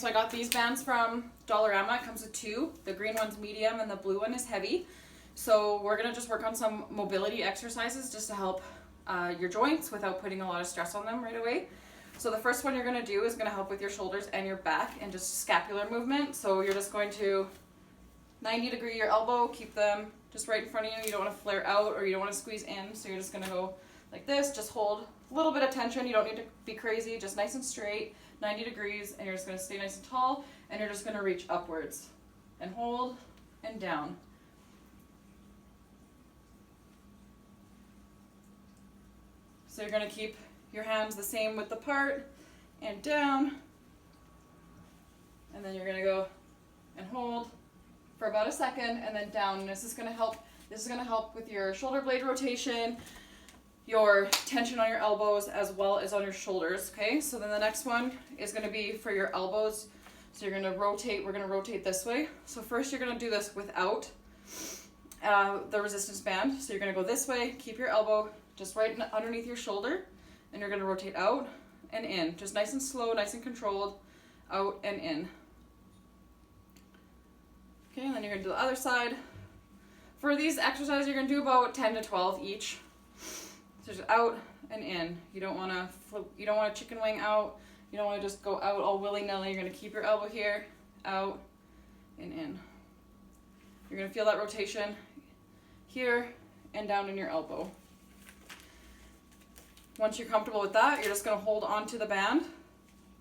so I got these bands from Dollarama. It comes with two. The green one's medium and the blue one is heavy. So we're gonna just work on some mobility exercises just to help your joints without putting a lot of stress on them right away. So the first one you're gonna do is gonna help with your shoulders and your back and just scapular movement. So you're just going to 90-degree your elbow, keep them just right in front of you. You don't want to flare out or you don't want to squeeze in. So you're just gonna go like this, just hold a little bit of tension. You don't need to be crazy, just nice and straight, 90 degrees, and you're just gonna stay nice and tall, and you're just gonna reach upwards and hold and down. So you're gonna keep your hands the same width apart and down, and then you're gonna go and hold for about a second and then down. And this is gonna help with your shoulder blade rotation, your tension on your elbows as well as on your shoulders. Okay, so then the next one is gonna be for your elbows. So you're gonna rotate, we're gonna rotate this way. So first you're gonna do this without the resistance band. So you're gonna go this way, keep your elbow just right underneath your shoulder, and you're gonna rotate out and in. Just nice and slow, nice and controlled, out and in. Okay, and then you're gonna do the other side. For these exercises, you're gonna do about 10 to 12 each. So just out and in. You don't wanna chicken wing out. You don't wanna just go out all willy-nilly. You're gonna keep your elbow here, out and in. You're gonna feel that rotation here and down in your elbow. Once you're comfortable with that, you're just gonna hold onto the band,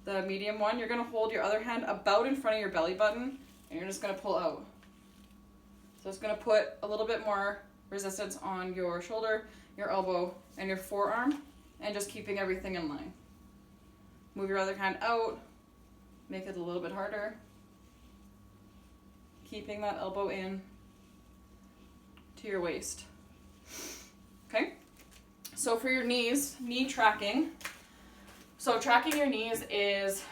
the medium one. You're gonna hold your other hand about in front of your belly button, and you're just gonna pull out. So it's gonna put a little bit more resistance on your shoulder, your elbow, and your forearm, and just keeping everything in line. Move your other hand out, make it a little bit harder. Keeping that elbow in to your waist. Okay? So for your knees, knee tracking. So tracking your knees is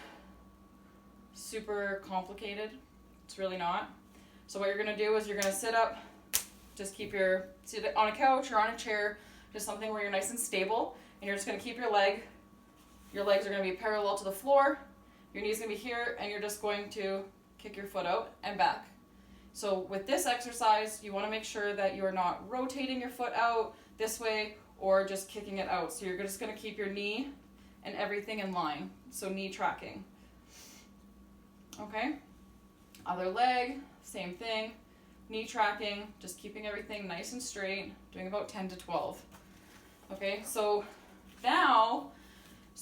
super complicated. It's really not. So what you're gonna do is you're gonna sit up, just sit on a couch or on a chair, just something where you're nice and stable, and you're just gonna keep your legs are gonna be parallel to the floor, your knees gonna be here, and you're just going to kick your foot out and back. So with this exercise, you wanna make sure that you are not rotating your foot out this way or just kicking it out. So you're just gonna keep your knee and everything in line. So knee tracking. Okay? Other leg, same thing. Knee tracking, just keeping everything nice and straight, doing about 10 to 12. Okay, so now,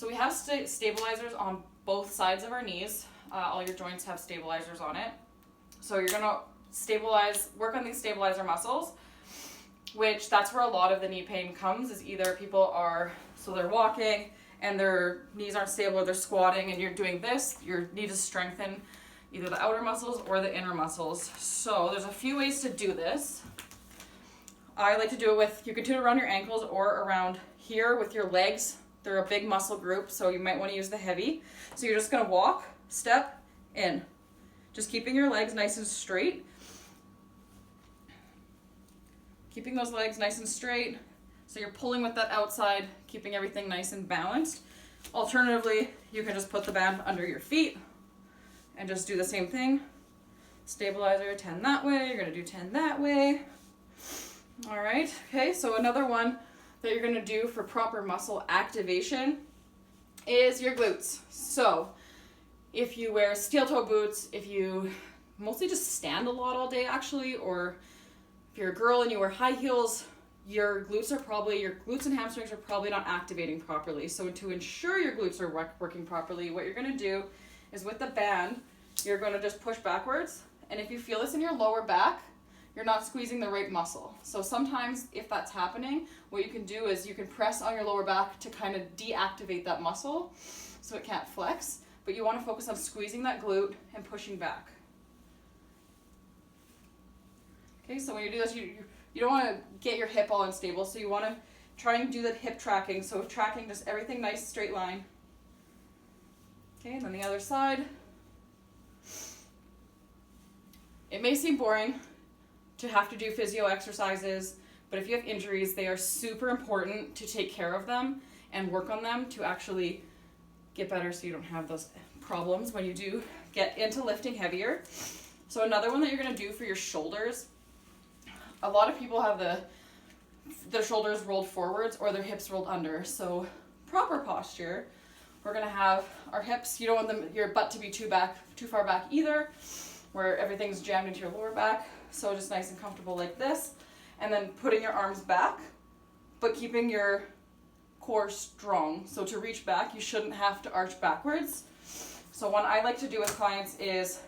we have stabilizers on both sides of our knees. All your joints have stabilizers on it. So you're gonna work on these stabilizer muscles, which that's where a lot of the knee pain comes, is either they're walking and their knees aren't stable, or they're squatting and you're doing this, you need to strengthen either the outer muscles or the inner muscles. So there's a few ways to do this. I like to do it you can do it around your ankles or around here with your legs. They're a big muscle group, so you might want to use the heavy. So you're just gonna walk, step, in. Just keeping your legs nice and straight. Keeping those legs nice and straight. So you're pulling with that outside, keeping everything nice and balanced. Alternatively, you can just put the band under your feet and just do the same thing. Stabilizer, 10 that way, you're gonna do 10 that way. All right, okay, so another one that you're gonna do for proper muscle activation is your glutes. So if you wear steel toe boots, if you mostly just stand a lot all day actually, or if you're a girl and you wear high heels, your glutes and hamstrings are probably not activating properly. So to ensure your glutes are working properly, what you're gonna do is with the band, you're gonna just push backwards. And if you feel this in your lower back, you're not squeezing the right muscle. So sometimes if that's happening, what you can do is you can press on your lower back to kind of deactivate that muscle so it can't flex. But you wanna focus on squeezing that glute and pushing back. Okay, so when you do this, you don't wanna get your hip all unstable, so you wanna try and do the hip tracking. So tracking just everything nice, straight line. Okay, and then the other side. It may seem boring to have to do physio exercises, but if you have injuries, they are super important to take care of them and work on them to actually get better so you don't have those problems when you do get into lifting heavier. So another one that you're going to do for your shoulders, a lot of people have their shoulders rolled forwards or their hips rolled under. So proper posture, we're going to have our hips, you don't want your butt to be too far back either, where everything's jammed into your lower back. So just nice and comfortable like this. And then putting your arms back, but keeping your core strong. So to reach back, you shouldn't have to arch backwards. So one I like to do with clients is,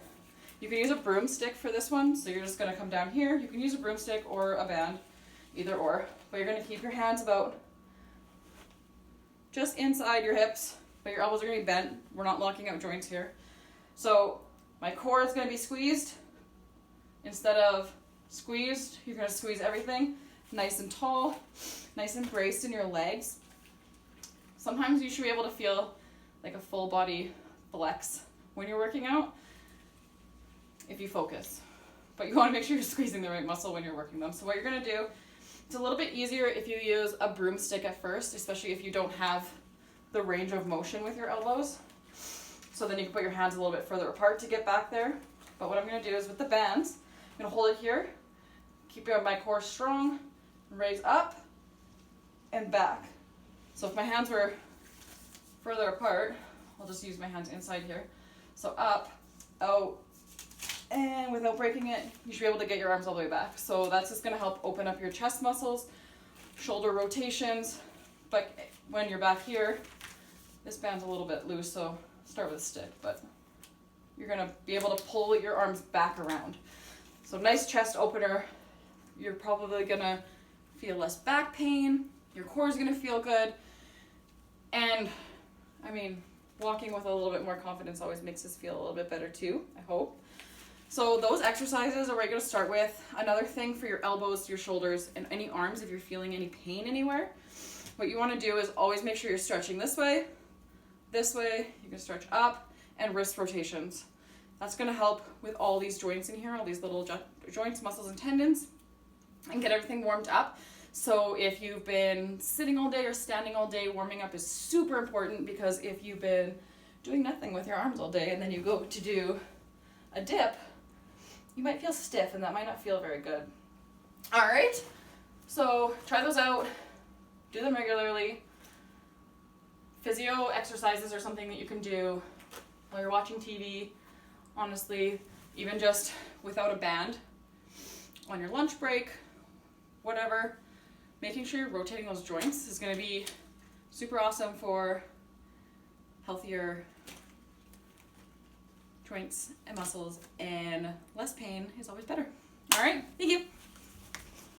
you can use a broomstick for this one. So you're just gonna come down here. You can use a broomstick or a band, either or. But you're gonna keep your hands about just inside your hips, but your elbows are gonna be bent. We're not locking out joints here. So my core is gonna be squeezed. Instead of squeezed, you're gonna squeeze everything nice and tall, nice and braced in your legs. Sometimes you should be able to feel like a full body flex when you're working out if you focus. But you wanna make sure you're squeezing the right muscle when you're working them. So what you're gonna do, it's a little bit easier if you use a broomstick at first, especially if you don't have the range of motion with your elbows. So then you can put your hands a little bit further apart to get back there. But what I'm gonna do is with the bands, I'm gonna hold it here, keep my core strong, raise up and back. So if my hands were further apart, I'll just use my hands inside here. So up, out, and without breaking it, you should be able to get your arms all the way back. So that's just gonna help open up your chest muscles, shoulder rotations. But when you're back here, this band's a little bit loose, so start with a stick, but you're gonna be able to pull your arms back around. So nice chest opener. You're probably gonna feel less back pain. Your core is gonna feel good. And I mean, walking with a little bit more confidence always makes us feel a little bit better too, I hope. So those exercises are what you're gonna start with. Another thing for your elbows, your shoulders, and any arms, if you're feeling any pain anywhere, what you wanna do is always make sure you're stretching this way. You can stretch up, and wrist rotations. That's gonna help with all these joints in here, all these little joints, muscles, and tendons, and get everything warmed up. So if you've been sitting all day or standing all day, warming up is super important, because if you've been doing nothing with your arms all day and then you go to do a dip, you might feel stiff and that might not feel very good. All right, so try those out, do them regularly. Physio exercises are something that you can do while you're watching TV, honestly, even just without a band, on your lunch break, whatever. Making sure you're rotating those joints is going to be super awesome for healthier joints and muscles, and less pain is always better. All right.